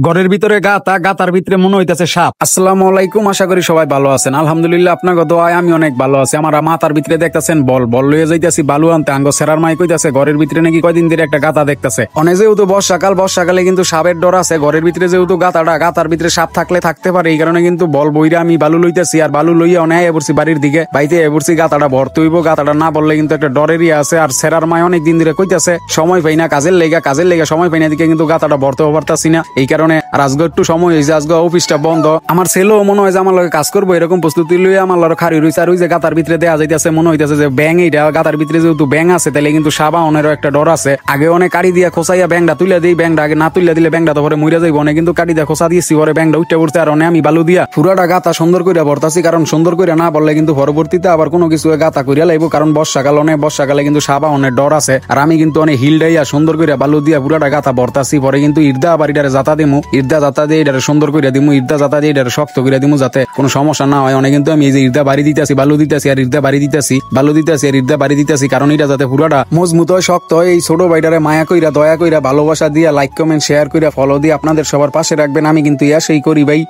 ঘরের ভিতরে গাতা, গাতার ভিতরে মনে হইতেছে সাপ। আসসালামু আলাইকুম, আশা করি সবাই ভালো আছেন। আলহামদুলিল্লাহ, আপনাকে দোয়ায় আমি অনেক ভালো আছি। আমার মাথার ভিতরে দেখতেছেন বল বল লইয়া যাইতেছি বালু আনতে। আঙ্গ সেরার মাই কইতাছে ঘরের ভিতরে নাকি কয়দিন ধরে একটা গাতা দেখতেছে। অনেক যেহেতু বর্ষাকালে কিন্তু সাপের ডর আছে। ঘরের ভিতরে যেহেতু গাতার ভিতরে সাপ থাকলে থাকতে পারে, এই কারণে কিন্তু বল বইরা আমি বালু লইতেছি। আর বালু লইয়া অনেক পড়ছি বাড়ির দিকে, বাইতে পড়ছি গাতাটা ভরতে হইব। গাতাটা না বললে কিন্তু একটা ডরের ইয়ে আছে। আর সেরার মাই অনেক দিন ধরে কইতাছে সময় পাই না, কাজের লেগা সময় পাই না, দিকে কিন্তু গাতাটা ভরতেও পারতাছি না। এই কারণে আর আজকে একটু সময় হয়েছে, আজকে অফিসটা বন্ধ। আমার ছেলেও মনে হয় যে আমার লগে কাজ করবো, এরকম প্রস্তুতি লইয়া আমার লগে খাড়ি রয়েছে। আর ওই যে গাতার ভিতরে দেয়া যাইতেছে, মনে হইতেছে যে ব্যাং, এইটা গাতার ভিতরে যেহেতু ব্যাং আছে, তাহলে কিন্তু সাবানেরও একটা ডর আছে। আগে অনেক কাড়ি দিয়া খোসাইয়া ব্যাংটা তুলে দিই, ব্যাংটা আগে না তুলে দিলে ব্যাংটা তো পরে মইরা যাইব। অনেক কিন্তু কাড়ি দিয়া খোসা দিয়েছি, পরে ব্যাংটা উঠে পড়ছে। আর অনেক আমি বালু দিয়া পুরাটা গাতা সুন্দর করে ভরতাছি, কারণ সুন্দর করে না বললে কিন্তু পরবর্তীতে আবার কোনো কিছু গাতা করিয়া লাগবো। কারণ বর্ষাকালে কিন্তু সাবানের ডর আছে। আর আমি কিন্তু অনেক হিল ডাইয়া সুন্দর করে বালু দিয়া পুরাটা গাতা ভরতাছি। পরে কিন্তু ইর্দা আবার এটারে জাতা দিমু, ইর্দা জাতা দিয়ে এটারে সুন্দর করে দিমু, ইর্দা জাতা দিয়ে এটারে শক্ত করে দিমু, যাতে কোনো সমস্যা না হয়। অনেক কিন্তু আমি এই যে ইর্দা বাড়ি দিতেছি, বালু দিতেছি, আর ইর্দা বাড়ি দিতেছি, বালু দিতেছি, আর ইর্দা বাড়ি দিতেছি, কারণ এটা যাতে পুরাটা মজবুত হয়, শক্ত হয়। এই ছোট ভাইটারে মায়া কইরা, দয়া কইরা, ভালোবাসা দিয়া, লাইক কমেন্ট শেয়ার কইরা, ফলো দিয়ে আপনাদের সবার পাশে রাখবেন। আমি কিন্তু সেই করি ভাই।